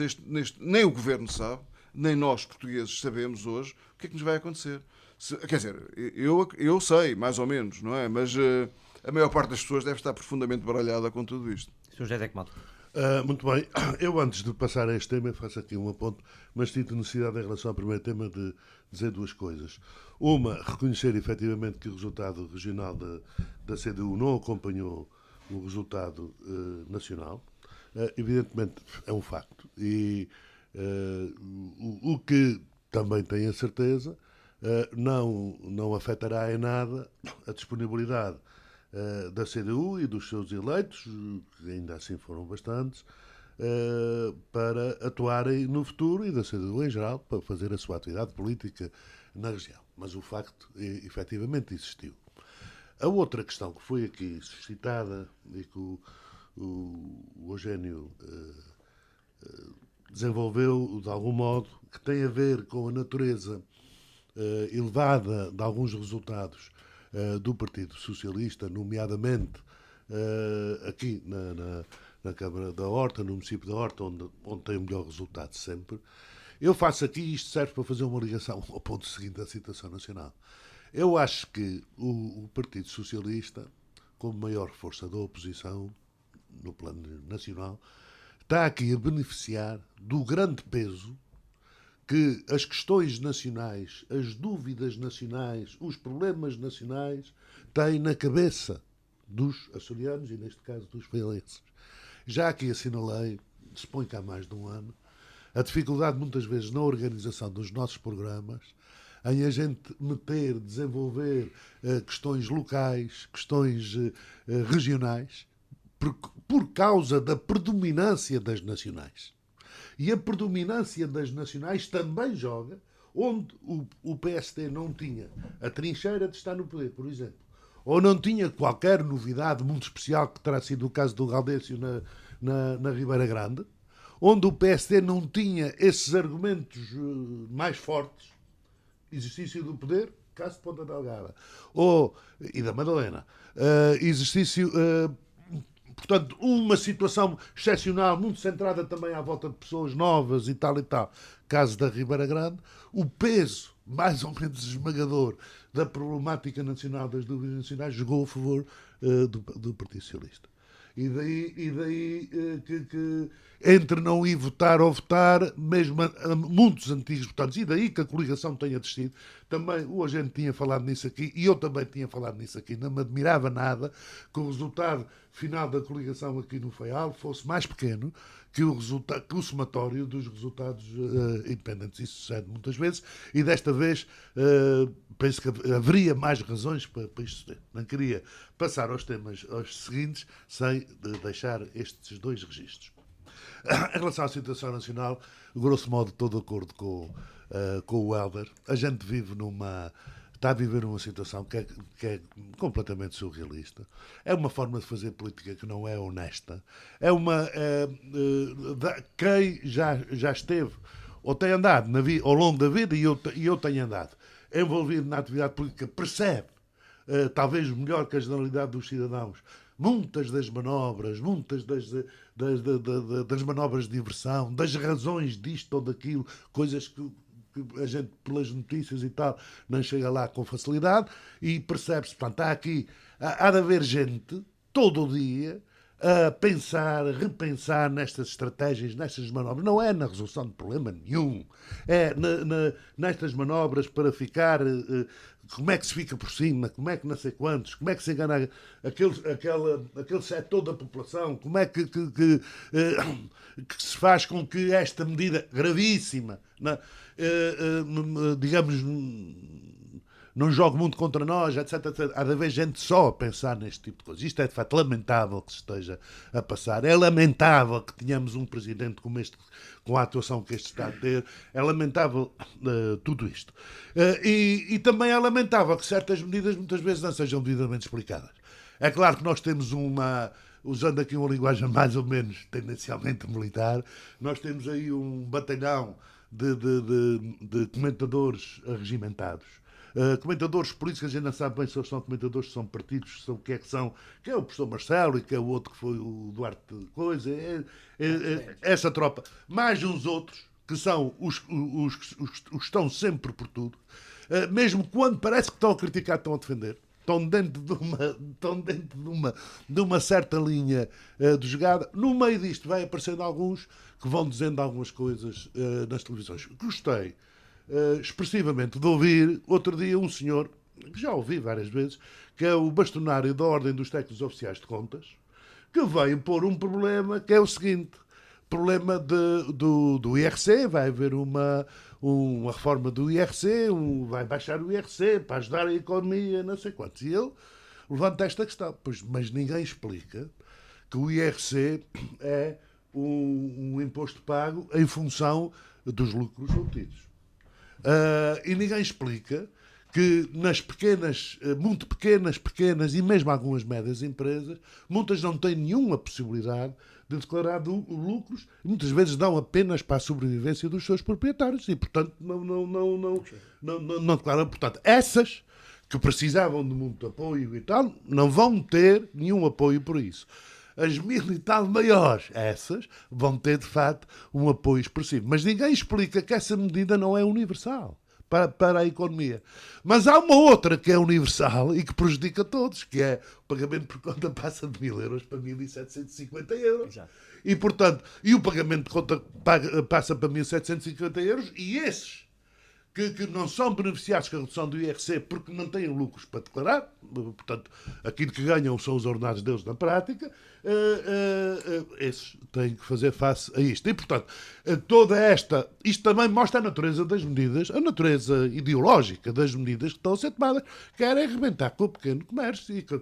nem o Governo sabe, nem nós, portugueses, sabemos hoje o que é que nos vai acontecer. Quer dizer, eu sei, mais ou menos, não é? Mas a maior parte das pessoas deve estar profundamente baralhada com tudo isto. Sr. José Tecmato. Muito bem. Eu, antes de passar a este tema, faço aqui um aponto, mas sinto necessidade, em relação ao primeiro tema, de dizer duas coisas. Uma, reconhecer efetivamente que o resultado regional da CDU não acompanhou o resultado nacional. Evidentemente, é um facto. E o que também tenho a certeza, não afetará em nada a disponibilidade da CDU e dos seus eleitos, que ainda assim foram bastantes, para atuarem no futuro, e da CDU em geral, para fazer a sua atividade política na região. Mas o facto, efetivamente, existiu. A outra questão que foi aqui suscitada e que o Eugénio desenvolveu de algum modo, que tem a ver com a natureza elevada de alguns resultados do Partido Socialista, nomeadamente aqui na Câmara da Horta, no município da Horta, onde tem o melhor resultado sempre. Eu faço aqui, isto serve para fazer uma ligação ao ponto seguinte da situação nacional. Eu acho que o Partido Socialista, como maior força da oposição no plano nacional, está aqui a beneficiar do grande peso que as questões nacionais, as dúvidas nacionais, os problemas nacionais têm na cabeça dos açorianos e, neste caso, dos feirenses. Já aqui assinalei, suponho que há mais de um ano, a dificuldade muitas vezes na organização dos nossos programas, em a gente desenvolver questões locais, questões regionais, por causa da predominância das nacionais. E a predominância das nacionais também joga onde o PSD não tinha a trincheira de estar no poder, por exemplo, ou não tinha qualquer novidade muito especial, que terá sido o caso do Gaudécio na Ribeira Grande, onde o PSD não tinha esses argumentos mais fortes, exercício do poder, caso de Ponta Delgada, e da Madalena, portanto, uma situação excepcional, muito centrada também à volta de pessoas novas e tal, caso da Ribeira Grande, o peso mais ou menos esmagador da problemática nacional, das dúvidas nacionais, jogou a favor do Partido Socialista. E daí que entre não ir votar ou votar, mesmo muitos antigos votantes, e daí que a coligação tenha descido. Também o agente tinha falado nisso aqui, e eu também tinha falado nisso aqui. Não me admirava nada que o resultado final da coligação aqui no Faial fosse mais pequeno que o somatório dos resultados independentes. Isso sucede muitas vezes, e desta vez penso que haveria mais razões para isto suceder. Não queria passar aos temas seguintes sem deixar estes dois registros. Em relação à situação nacional, grosso modo, estou de acordo com o Helder. A gente está a viver uma situação que é completamente surrealista. É uma forma de fazer política que não é honesta. Quem já esteve ou tem andado ao longo da vida, e eu tenho andado envolvido na atividade política, percebe, talvez melhor que a generalidade dos cidadãos, muitas das manobras, muitas das manobras de diversão, das razões disto ou daquilo, coisas que a gente, pelas notícias e tal, não chega lá com facilidade, e percebe-se, portanto, há de haver gente, todo o dia, a repensar nestas estratégias, nestas manobras. Não é na resolução de problema nenhum. É nestas manobras para ficar... como é que se fica por cima, como é que não sei quantos, como é que se engana aquele setor da população, como é que se faz com que esta medida gravíssima, digamos, não jogue muito contra nós, etc, etc. Há de haver gente só a pensar neste tipo de coisas. Isto é, de facto, lamentável que se esteja a passar. É lamentável que tenhamos um presidente como este, com a atuação que este está a ter. É lamentável tudo isto. E também é lamentável que certas medidas muitas vezes não sejam devidamente explicadas. É claro que nós temos usando aqui uma linguagem mais ou menos tendencialmente militar, nós temos aí um batalhão de comentadores arregimentados. Comentadores políticos, a gente não sabe bem se eles são comentadores, se são partidos, se são o que é que são, que é o professor Marcelo e que é o outro que foi o Duarte Coisa, essa tropa, mais uns outros que são os que estão sempre por tudo, mesmo quando parece que estão a criticar, estão a defender. Estão dentro de uma certa linha de jogada. No meio disto vai aparecendo alguns que vão dizendo algumas coisas nas televisões. Gostei expressivamente de ouvir outro dia um senhor, que já ouvi várias vezes, que é o bastonário da Ordem dos Técnicos Oficiais de Contas, que veio pôr um problema que é o seguinte: problema do IRC, vai haver uma reforma do IRC, vai baixar o IRC para ajudar a economia, não sei quantos. E ele levanta esta questão, mas ninguém explica que o IRC é um imposto pago em função dos lucros obtidos. E ninguém explica que nas muito pequenas e mesmo algumas médias empresas, muitas não têm nenhuma possibilidade de declarar lucros, e muitas vezes dão apenas para a sobrevivência dos seus proprietários e, portanto, não declaram. Portanto, essas que precisavam de muito apoio e tal, não vão ter nenhum apoio por isso. As 1000 e tal maiores, essas, vão ter, de facto, um apoio expressivo. Mas ninguém explica que essa medida não é universal para a economia. Mas há uma outra que é universal e que prejudica todos, que é o pagamento por conta passa de 1000 euros para 1750 euros. Exato. E, portanto, o pagamento de conta passa para 1750 euros e esses que não são beneficiados com a redução do IRC porque não têm lucros para declarar, portanto, aquilo que ganham são os ordenados deles na prática, esses têm que fazer face a isto. E, portanto, isto também mostra a natureza das medidas, a natureza ideológica das medidas que estão a ser tomadas, que era arrebentar com o pequeno comércio e com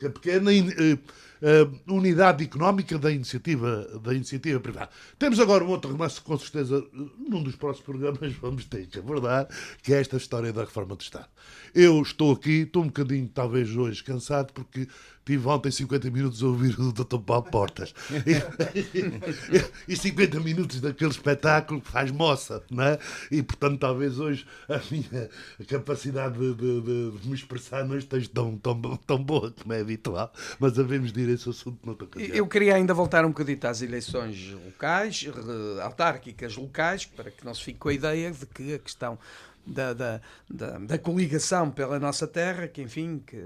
a pequena unidade económica da iniciativa privada. Temos agora um outro romance que, com certeza, num dos próximos programas vamos ter que abordar, que é esta história da reforma do Estado. Eu estou um bocadinho, talvez hoje, cansado, porque tive ontem 50 minutos a ouvir o Dr. Paulo Portas. E 50 minutos daquele espetáculo que faz moça, não é? E, portanto, talvez hoje a minha capacidade de me expressar não esteja tão boa como é habitual, mas havemos de ir a esse assunto noutra ocasião. Eu queria ainda voltar um bocadinho às eleições locais, autárquicas locais, para que não se fique com a ideia de que a questão da coligação pela nossa terra, que enfim, que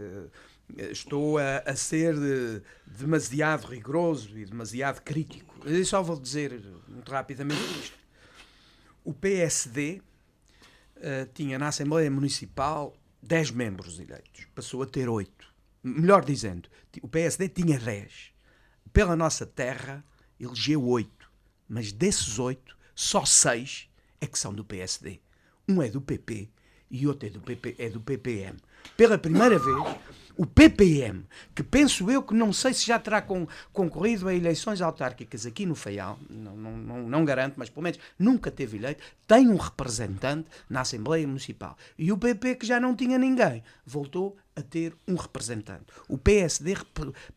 estou a ser demasiado rigoroso e demasiado crítico. Eu só vou dizer muito rapidamente isto. O PSD tinha na Assembleia Municipal 10 membros eleitos, passou a ter 8. Melhor dizendo, o PSD tinha 10. Pela nossa terra, elegeu 8. Mas desses 8, só 6 é que são do PSD. Um é do PP e outro é do PPM. Pela primeira vez, o PPM, que penso eu que não sei se já terá concorrido a eleições autárquicas aqui no Faial, não garanto, mas pelo menos nunca teve eleito, tem um representante na Assembleia Municipal. E o PP, que já não tinha ninguém, voltou a ter um representante. O PSD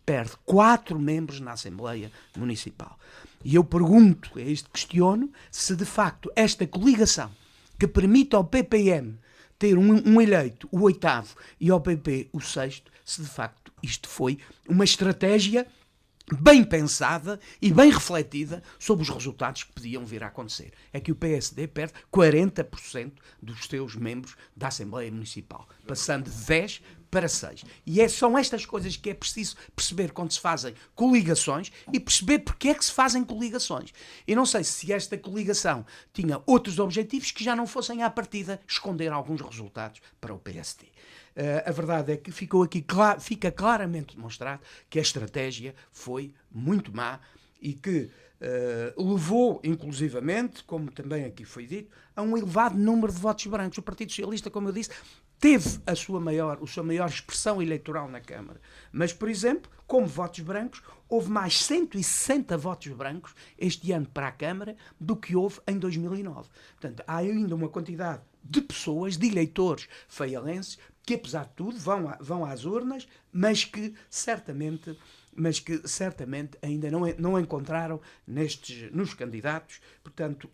perde 4 membros na Assembleia Municipal. E eu pergunto, questiono, se de facto esta coligação que permite ao PPM ter um eleito, o 8º, e ao PP o 6º, se de facto isto foi uma estratégia bem pensada e bem refletida sobre os resultados que podiam vir a acontecer. É que o PSD perde 40% dos seus membros da Assembleia Municipal, passando de 10 para 6. E são estas coisas que é preciso perceber quando se fazem coligações e perceber porque é que se fazem coligações. E não sei se esta coligação tinha outros objetivos que já não fossem à partida esconder alguns resultados para o PSD. A verdade é que fica claramente demonstrado que a estratégia foi muito má e que levou, inclusivamente, como também aqui foi dito, a um elevado número de votos brancos. O Partido Socialista, como eu disse, teve a sua maior expressão eleitoral na Câmara. Mas, por exemplo, como votos brancos, houve mais 160 votos brancos este ano para a Câmara do que houve em 2009. Portanto, há ainda uma quantidade de pessoas, de eleitores faialenses, que apesar de tudo vão às urnas, mas que certamente ainda não encontraram nos candidatos, portanto,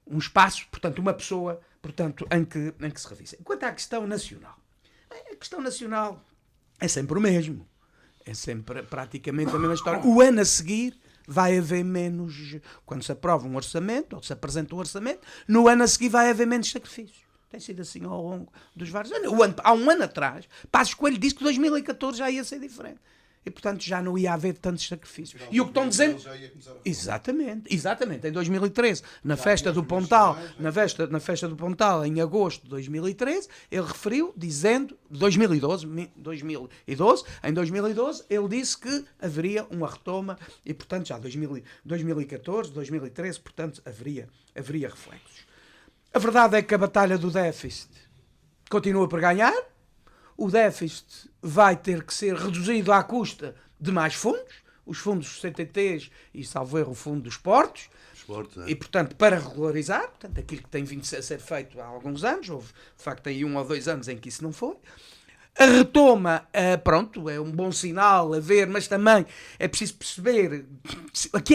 um espaço, portanto, uma pessoa, portanto, em que se revise. Quanto à questão nacional, a questão nacional é sempre o mesmo, é sempre praticamente a mesma história. O ano a seguir vai haver menos, quando se aprova um orçamento, ou se apresenta um orçamento, no ano a seguir vai haver menos sacrifícios. Tem sido assim ao longo dos vários anos. Há um ano atrás, Passos Coelho disse que 2014 já ia ser diferente. E, portanto, já não ia haver tantos sacrifícios. E o que estão dizendo... Exatamente. Em 2013, na festa do Pontal, na festa do Pontal, em agosto de 2013, ele referiu, dizendo... Em 2012, ele disse que haveria uma retoma e, portanto, já 2014, 2013, portanto, haveria reflexos. A verdade é que a batalha do déficit continua por ganhar. O déficit vai ter que ser reduzido à custa de mais fundos, os fundos dos CTTs e, salvo erro, o fundo dos portos, e, portanto, para regularizar, portanto, aquilo que tem vindo a ser feito há alguns anos, houve, de facto, aí 1 ou 2 anos em que isso não foi. A retoma, pronto, é um bom sinal a ver, mas também é preciso perceber a que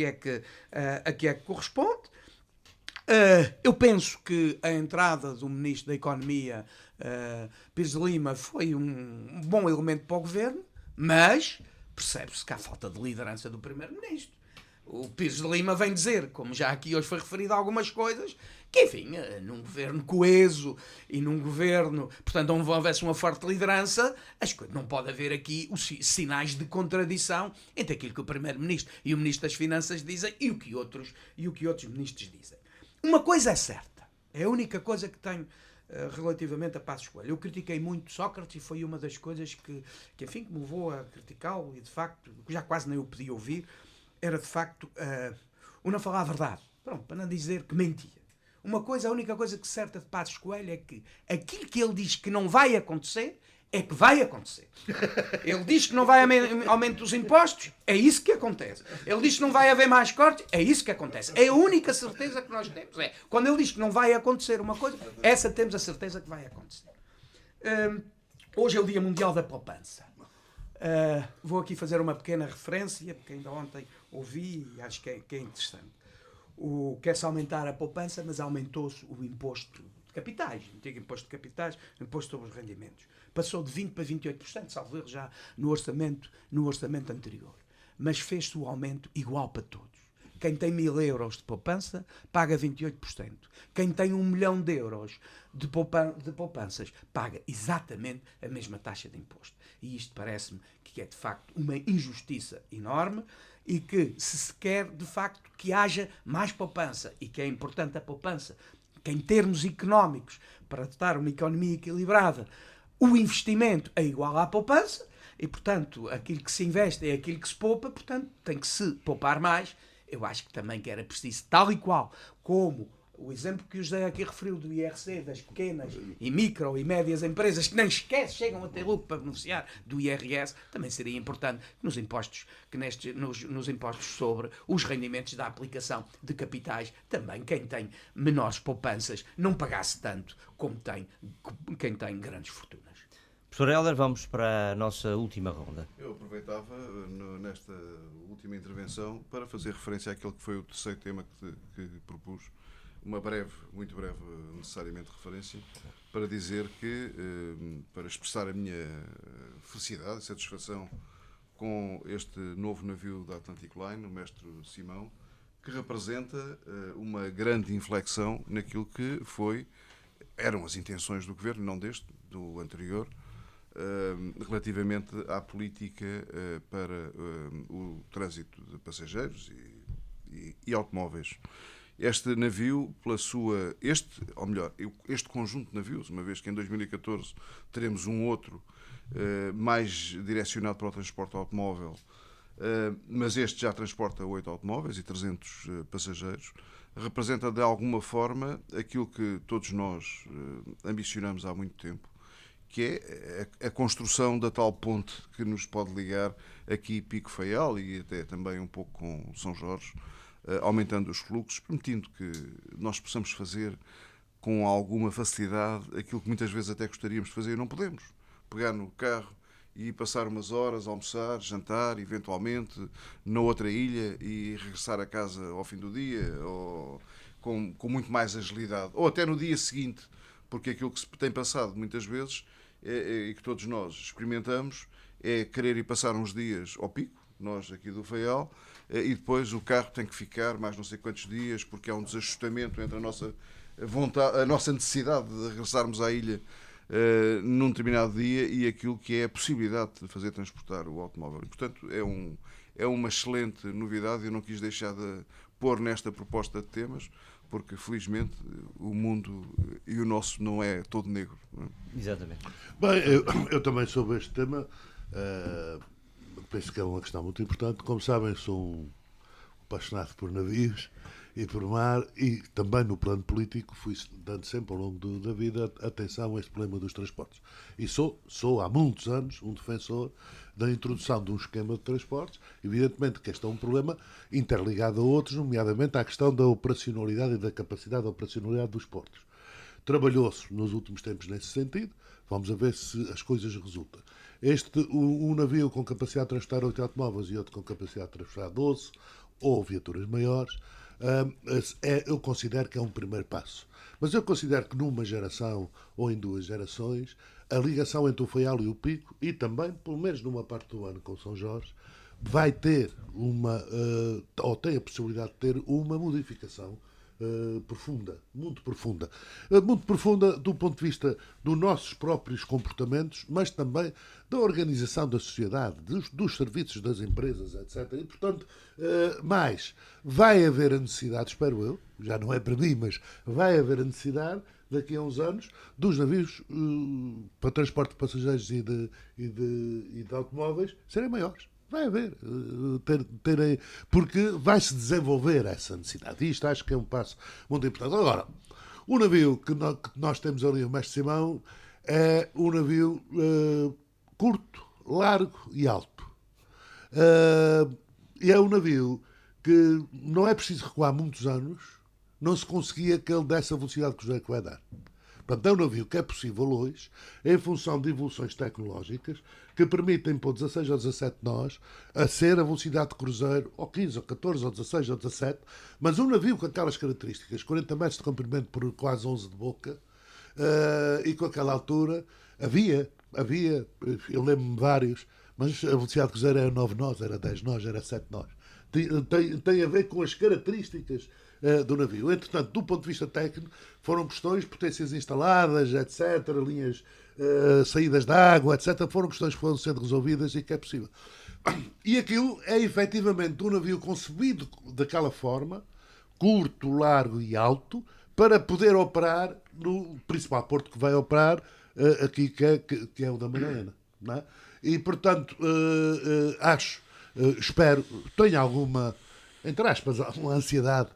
é que corresponde. Eu penso que a entrada do Ministro da Economia, Pires de Lima, foi um bom elemento para o Governo, mas percebe-se que há falta de liderança do Primeiro-Ministro. O Pires de Lima vem dizer, como já aqui hoje foi referido a algumas coisas, que, enfim, num governo coeso e num governo, portanto, onde houvesse uma forte liderança, não pode haver aqui os sinais de contradição entre aquilo que o Primeiro-Ministro e o Ministro das Finanças dizem e o que outros ministros dizem. Uma coisa é certa, é a única coisa que tenho relativamente a Passos Coelho. Eu critiquei muito Sócrates e foi uma das coisas que enfim, que me levou a criticá-lo e, de facto, já quase nem o podia ouvir, era, de facto, o não falar a verdade. Pronto, para não dizer que mentia. A única coisa que certa de Passos Coelho é que aquilo que ele diz que não vai acontecer, é que vai acontecer. Ele diz que não vai aumento dos impostos, é isso que acontece. Ele diz que não vai haver mais cortes, é isso que acontece. É a única certeza que nós temos. Quando ele diz que não vai acontecer uma coisa, essa temos a certeza que vai acontecer. Hoje é o Dia Mundial da Poupança. Vou aqui fazer uma pequena referência, porque ainda ontem ouvi e acho que é interessante. Quer-se aumentar a poupança, mas aumentou-se o imposto de capitais, o antigo imposto de capitais, o imposto sobre os rendimentos. Passou de 20% para 28%, salvo erro já no orçamento anterior. Mas fez-se o aumento igual para todos. Quem tem 1.000 euros de poupança paga 28%. Quem tem 1 milhão de euros de poupanças paga exatamente a mesma taxa de imposto. E isto parece-me que é de facto uma injustiça enorme e que se quer de facto que haja mais poupança e que é importante a poupança, que em termos económicos, para dotar uma economia equilibrada, o investimento é igual à poupança e, portanto, aquilo que se investe é aquilo que se poupa, portanto, tem que se poupar mais. Eu acho que também que era preciso, tal e qual como o exemplo que o José aqui referiu do IRC, das pequenas e micro e médias empresas que nem sequer chegam a ter lucro para beneficiar do IRS, também seria importante nos impostos, nos impostos sobre os rendimentos da aplicação de capitais, também quem tem menores poupanças não pagasse tanto como quem tem grandes fortunas. Professor Helder, vamos para a nossa última ronda. Eu aproveitava nesta última intervenção para fazer referência àquele que foi o terceiro tema que propus, uma muito breve, necessariamente referência, para dizer que, para expressar a minha felicidade e satisfação com este novo navio da Atlantic Line, o Mestre Simão, que representa uma grande inflexão naquilo que eram as intenções do Governo, não do anterior, relativamente à política para o trânsito de passageiros e automóveis. Este navio, este conjunto de navios, uma vez que em 2014 teremos um outro mais direcionado para o transporte automóvel, mas este já transporta 8 automóveis e 300 passageiros, representa de alguma forma aquilo que todos nós ambicionamos há muito tempo, que é a construção da tal ponte que nos pode ligar aqui Pico Faial e até também um pouco com São Jorge, aumentando os fluxos, permitindo que nós possamos fazer com alguma facilidade aquilo que muitas vezes até gostaríamos de fazer e não podemos. Pegar no carro e passar umas horas, almoçar, jantar, eventualmente, na outra ilha e regressar a casa ao fim do dia, ou com muito mais agilidade. Ou até no dia seguinte, porque aquilo que se tem passado muitas vezes, e que todos nós experimentamos, é querer ir passar uns dias ao pico, nós aqui do Faial, e depois o carro tem que ficar mais não sei quantos dias, porque há um desajustamento entre a nossa vontade, a nossa necessidade de regressarmos à ilha num determinado dia e aquilo que é a possibilidade de fazer transportar o automóvel. E, portanto, é uma excelente novidade. Eu não quis deixar de pôr nesta proposta de temas, porque felizmente o mundo e o nosso não é todo negro. Não é? Exatamente. Bem, eu também sobre este tema, penso que é uma questão muito importante. Como sabem, sou um apaixonado por navios e por mar, e também no plano político fui dando sempre ao longo da vida atenção a este problema dos transportes. E sou há muitos anos um defensor da introdução de um esquema de transportes. Evidentemente que este é um problema interligado a outros, nomeadamente à questão da operacionalidade e da capacidade de operacionalidade dos portos. Trabalhou-se nos últimos tempos nesse sentido. Vamos a ver se as coisas resultam. Um navio com capacidade de transportar 8 automóveis e outro com capacidade de transportar 12 ou viaturas maiores, eu considero que é um primeiro passo. Mas eu considero que numa geração ou em 2 gerações, a ligação entre o Faial e o Pico, e também, pelo menos numa parte do ano com São Jorge, vai ter ou tem a possibilidade de ter uma modificação profunda, muito profunda. Muito profunda do ponto de vista dos nossos próprios comportamentos, mas também da organização da sociedade, dos serviços das empresas, etc. E, portanto, vai haver a necessidade, espero eu, já não é para mim, mas vai haver a necessidade, daqui a uns anos, dos navios para transporte de passageiros e de automóveis serem maiores. Vai haver, porque vai-se desenvolver essa necessidade. E isto acho que é um passo muito importante. Agora, o navio que nós temos ali, o Mestre Simão, é um navio curto, largo e alto. E é um navio que não é preciso recuar muitos anos, não se conseguia que ele desse a velocidade que vai dar. Portanto, é um navio que é possível hoje, em função de evoluções tecnológicas, que permitem pôr 16 ou 17 nós a ser a velocidade de cruzeiro, ou 15, ou 14, ou 16, ou 17, mas um navio com aquelas características, 40 metros de comprimento por quase 11 de boca, e com aquela altura, havia, eu lembro-me vários, mas a velocidade de cruzeiro era 9 nós, era 10 nós, era 7 nós. Tem a ver com as características do navio. Entretanto, do ponto de vista técnico, foram questões, potências instaladas, etc., linhas, saídas de água, etc., foram questões que foram sendo resolvidas e que é possível. E aquilo é efetivamente um navio concebido daquela forma, curto, largo e alto, para poder operar no principal porto que vai operar aqui, que é o da Madalena. Não é? E, portanto, espero, tenho alguma, entre aspas, uma ansiedade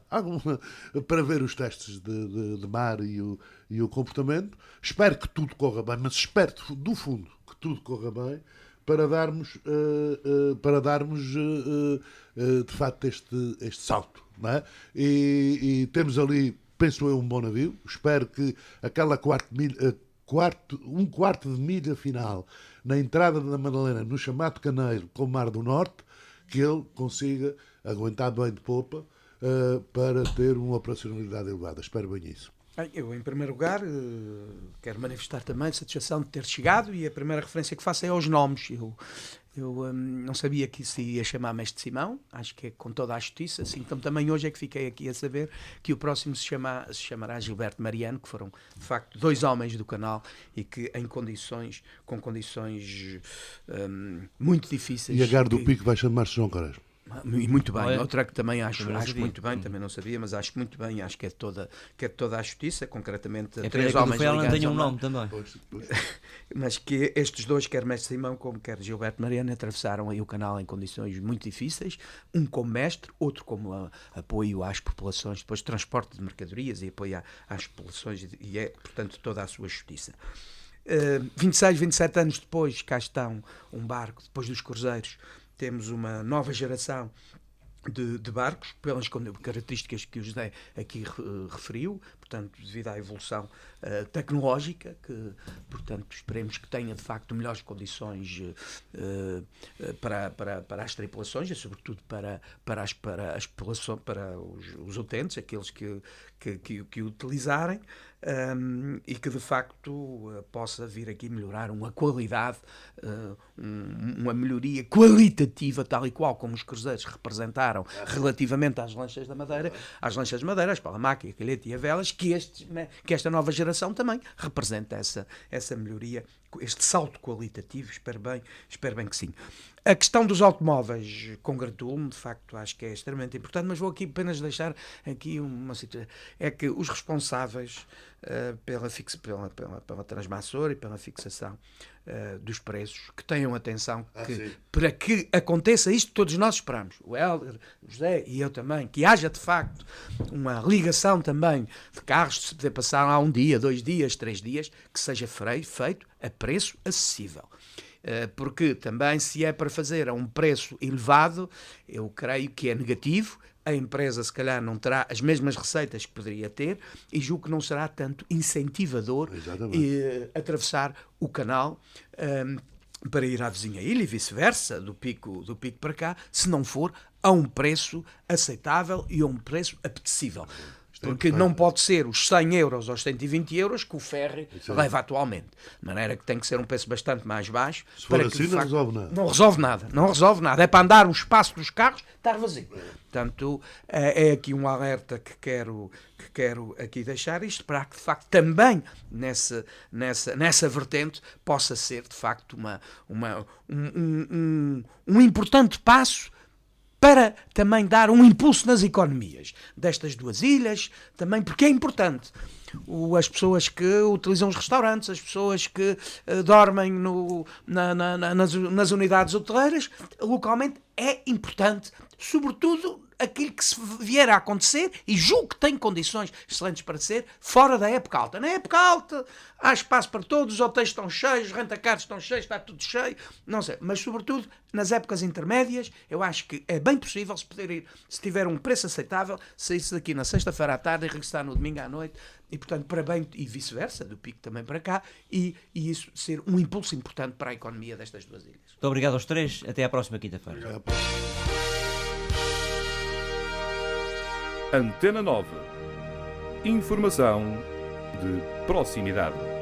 para ver os testes de mar e o comportamento. Espero que tudo corra bem, mas espero do fundo que tudo corra bem para darmos de facto este salto. Não é? E temos ali, penso eu, um bom navio. Espero que aquela um quarto de milha final na entrada da Madalena, no chamado Caneiro com o Mar do Norte, que ele consiga aguentar bem de popa para ter uma operacionalidade elevada. Espero bem isso. Eu, em primeiro lugar, quero manifestar também satisfação de ter chegado, e a primeira referência que faço é aos nomes. Eu não sabia que se ia chamar Mestre Simão, acho que é com toda a justiça, assim como também hoje é que fiquei aqui a saber que o próximo se chamará Gilberto Mariano, que foram, de facto, 2 homens do canal e que com condições muito difíceis. E a Gar do Pico vai chamar-se João Quaresma. E muito bem, Olha, outra que também acho sabia. muito bem, também não sabia, mas acho muito bem, acho que é de toda a justiça, concretamente É 3 pena que o homens Faial não ligados tenha ao um mar. nome também. Mas que estes 2, quer Mestre Simão como quer Gilberto Mariano, atravessaram aí o canal em condições muito difíceis, um como mestre, outro como apoio às populações, depois transporte de mercadorias e apoio às populações, e é, portanto, toda a sua justiça. 26, 27 anos depois, cá está um barco, depois dos cruzeiros, temos uma nova geração de barcos, pelas características que o José aqui referiu, portanto, devido à evolução tecnológica, que, portanto, esperemos que tenha, de facto, melhores condições para as tripulações e, sobretudo, para as populações, para os utentes, aqueles que o utilizarem, e que, de facto, possa vir aqui melhorar uma qualidade, uma melhoria qualitativa, tal e qual como os cruzeiros representaram relativamente às lanchas de madeira, a espalamaca, a calheta e a velas, que esta nova geração também representa essa melhoria, este salto qualitativo. Espero bem que sim. A questão dos automóveis, congratulo-me, de facto acho que é extremamente importante, mas vou aqui apenas deixar aqui uma situação, é que os responsáveis pela transmassora e pela fixação dos preços, que tenham atenção, para que aconteça isto que todos nós esperamos, o Hélder, o José e eu também, que haja de facto uma ligação também de carros, se poder passar lá 1 dia, 2 dias, 3 dias, que seja feito a preço acessível. Porque também, se é para fazer a um preço elevado, eu creio que é negativo. A empresa, se calhar, não terá as mesmas receitas que poderia ter e julgo que não será tanto incentivador atravessar o canal para ir à vizinha ilha e vice-versa, do pico para cá, se não for a um preço aceitável e a um preço apetecível. Porque não pode ser os 100 euros ou os 120 euros que o ferry leva atualmente. De maneira que tem que ser um preço bastante mais baixo. Se for para assim, que, de facto, não resolve nada. Não resolve nada. É para andar o espaço dos carros, estar vazio. Portanto, é aqui um alerta que quero aqui deixar isto, para que, de facto, também nessa vertente possa ser, de facto, um importante passo para também dar um impulso nas economias destas 2 ilhas, também porque é importante. As pessoas que utilizam os restaurantes, as pessoas que dormem nas unidades hoteleiras, localmente é importante, sobretudo aquilo que se vier a acontecer, e julgo que tem condições excelentes para ser, fora da época alta. Na época alta há espaço para todos, os hotéis estão cheios, os rentacarros estão cheios, está tudo cheio, não sei, mas sobretudo nas épocas intermédias, eu acho que é bem possível, se tiver um preço aceitável, sair-se daqui na sexta-feira à tarde e regressar no domingo à noite, e portanto para bem, e vice-versa, do pico também para cá, e isso ser um impulso importante para a economia destas 2 ilhas. Muito obrigado aos 3, até à próxima quinta-feira. Antena 9. Informação de proximidade.